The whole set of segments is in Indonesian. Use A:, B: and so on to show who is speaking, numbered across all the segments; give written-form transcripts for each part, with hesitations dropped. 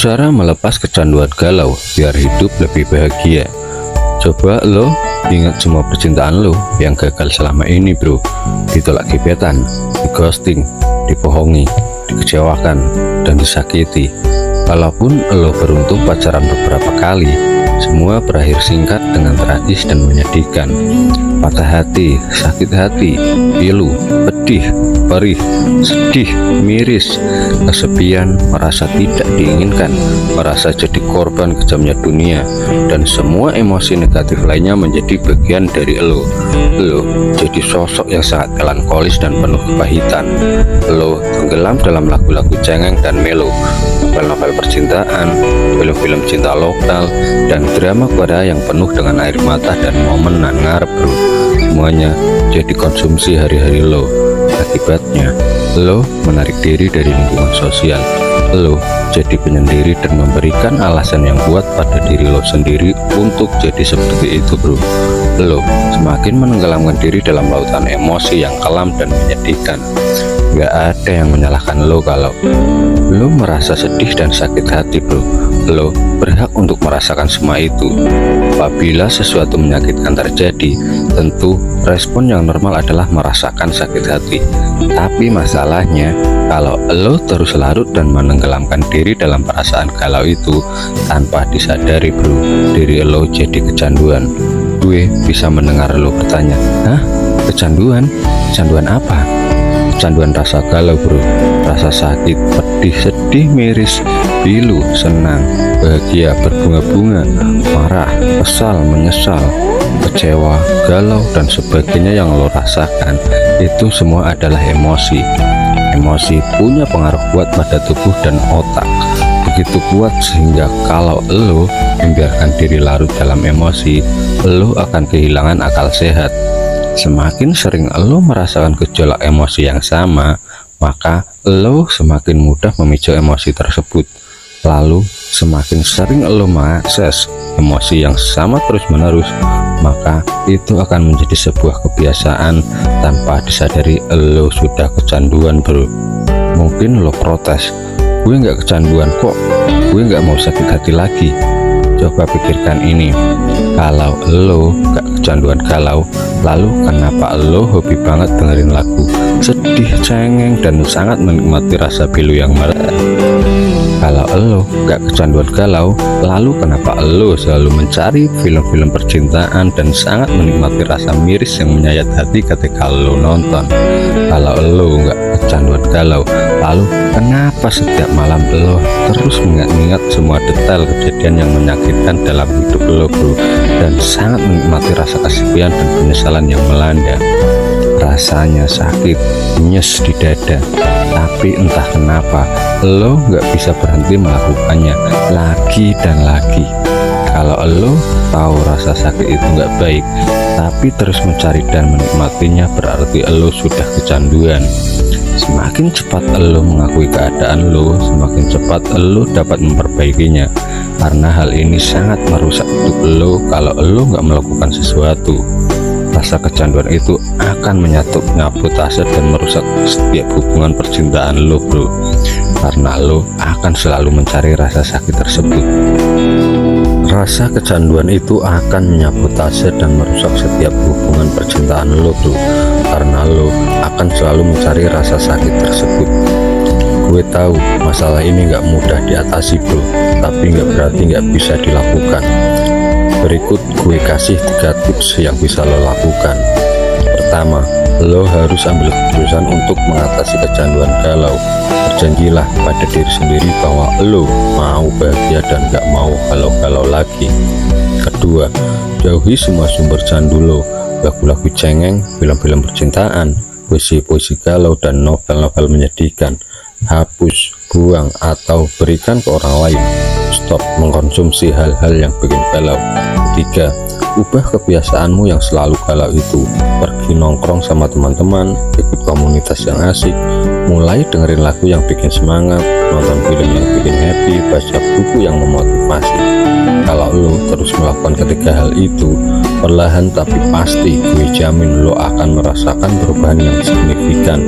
A: Cara melepas kecanduan galau biar hidup lebih bahagia. Coba lo ingat semua percintaan lo yang gagal selama ini bro. Ditolak gebetan, di ghosting, dibohongi, dikecewakan, dan disakiti. Walaupun lo beruntung pacaran beberapa kali, semua berakhir singkat dengan tragis dan menyedihkan. Patah hati, sakit hati, pilu, pedih, perih, sedih, miris, kesepian, merasa tidak diinginkan, merasa jadi korban kejamnya dunia, dan semua emosi negatif lainnya menjadi bagian dari lo. Lo jadi sosok yang sangat melankolis dan penuh kepahitan. Lo tenggelam dalam lagu-lagu cengeng dan melo, novel-novel percintaan, film-film cinta lokal, dan drama Korea yang penuh dengan air mata dan momen nan ngarep bro. Semuanya jadi konsumsi hari-hari lo. Akibatnya lo menarik diri dari lingkungan sosial. Lo jadi penyendiri dan memberikan alasan yang kuat pada diri lo sendiri untuk jadi seperti itu bro. Lo semakin menenggelamkan diri dalam lautan emosi yang kelam dan menyedihkan. Gak ada yang menyalahkan lo kalau lo merasa sedih dan sakit hati bro. Lo berhak untuk merasakan semua itu. Apabila sesuatu menyakitkan terjadi, tentu respon yang normal adalah merasakan sakit hati. Tapi masalahnya, kalau lo terus larut dan menenggelamkan diri dalam perasaan galau itu tanpa disadari bro, diri lo jadi kecanduan. Gue bisa mendengar lo bertanya, hah? Kecanduan? Kecanduan apa? Kecanduan rasa galau bro, rasa sakit, pedih, sedih, miris, pilu, senang, bahagia, berbunga-bunga, marah, kesal, menyesal, kecewa, galau, dan sebagainya yang lo rasakan. Itu semua adalah emosi. Emosi punya pengaruh kuat pada tubuh dan otak. Begitu kuat sehingga kalau lo membiarkan diri larut dalam emosi, lo akan kehilangan akal sehat. Semakin sering lo merasakan gejolak emosi yang sama, maka lo semakin mudah memicu emosi tersebut. Lalu semakin sering lo mengakses emosi yang sama terus-menerus, maka itu akan menjadi sebuah kebiasaan tanpa disadari lo sudah kecanduan bro. Mungkin lo protes, gue nggak kecanduan kok, gue nggak mau sakit hati lagi. Coba pikirkan ini, kalau lo gak kecanduan galau, lalu kenapa lo hobi banget dengerin lagu sedih, cengeng, dan sangat menikmati rasa pilu yang merah? Kalau lo gak kecanduan galau, lalu kenapa lo selalu mencari film-film percintaan dan sangat menikmati rasa miris yang menyayat hati ketika lo nonton? Kalau lo gak kecanduan galau, lalu kenapa setiap malam lo terus mengingat-ingat semua detail kejadian yang menyakitkan dalam hidup lo bro, dan sangat menikmati rasa kesepian dan penyesalan yang melanda? Rasanya sakit, nyes di dada, tapi entah kenapa lo gak bisa berhenti melakukannya lagi dan lagi. Kalau lo tahu rasa sakit itu gak baik, tapi terus mencari dan menikmatinya, berarti lo sudah kecanduan. Semakin cepat lo mengakui keadaan lo, semakin cepat lo dapat memperbaikinya. Karena hal ini sangat merusak hidup lo kalau lo gak melakukan sesuatu. Rasa kecanduan itu akan menyabotase dan merusak setiap hubungan percintaan lo bro. Karena lo akan selalu mencari rasa sakit tersebut. Rasa kecanduan itu akan menyabotase dan merusak setiap hubungan percintaan lo bro. Karena lo akan selalu mencari rasa sakit tersebut. Gue tahu masalah ini gak mudah diatasi bro, tapi gak berarti gak bisa dilakukan. Berikut gue kasih 3 tips yang bisa lo lakukan. Pertama, lo harus ambil keputusan untuk mengatasi kecanduan galau. Berjanjilah pada diri sendiri bahwa lo mau bahagia dan gak mau galau-galau lagi. Kedua, jauhi semua sumber candu lo, lagu-lagu cengeng, film-film percintaan, puisi-puisi galau, dan novel-novel menyedihkan. Hapus, buang, atau berikan ke orang lain. Stop mengkonsumsi hal-hal yang bikin galau. Ketiga, ubah kebiasaanmu yang selalu galau itu. Pergi nongkrong sama teman-teman, ikut komunitas yang asik, Mulai dengerin lagu yang bikin semangat, nonton film yang bikin happy, baca buku yang memotivasi. Kalau lo terus melakukan ketiga hal itu, perlahan tapi pasti gue jamin lo akan merasakan perubahan yang signifikan.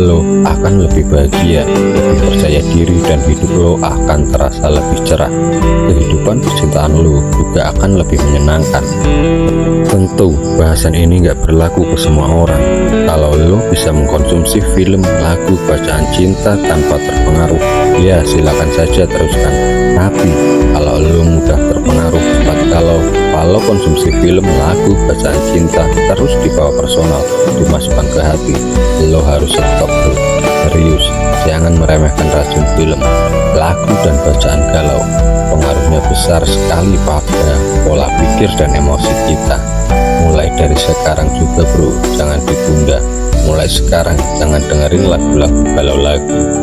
A: Lo akan lebih bahagia, lebih percaya diri, dan hidup lo akan terasa lebih cerah. Kehidupan percintaan lo juga akan lebih menyenangkan. Tentu bahasan ini gak berlaku ke semua orang. Kalau lo bisa mengkonsumsi film, lagu, bacaan cinta tanpa terpengaruh, ya silakan saja teruskan. Tapi kalau lo mudah terpengaruh, kalau konsumsi film, lagu, bacaan cinta terus dibawa personal, dimasukkan ke hati, lo harus stop bro. Serius, jangan meremehkan racun film, lagu, dan bacaan galau. Pengaruhnya besar sekali pada pola pikir dan emosi kita. Mulai dari sekarang juga bro, jangan ditunda. Mulai sekarang jangan dengerin lagu-lagu galau lagi.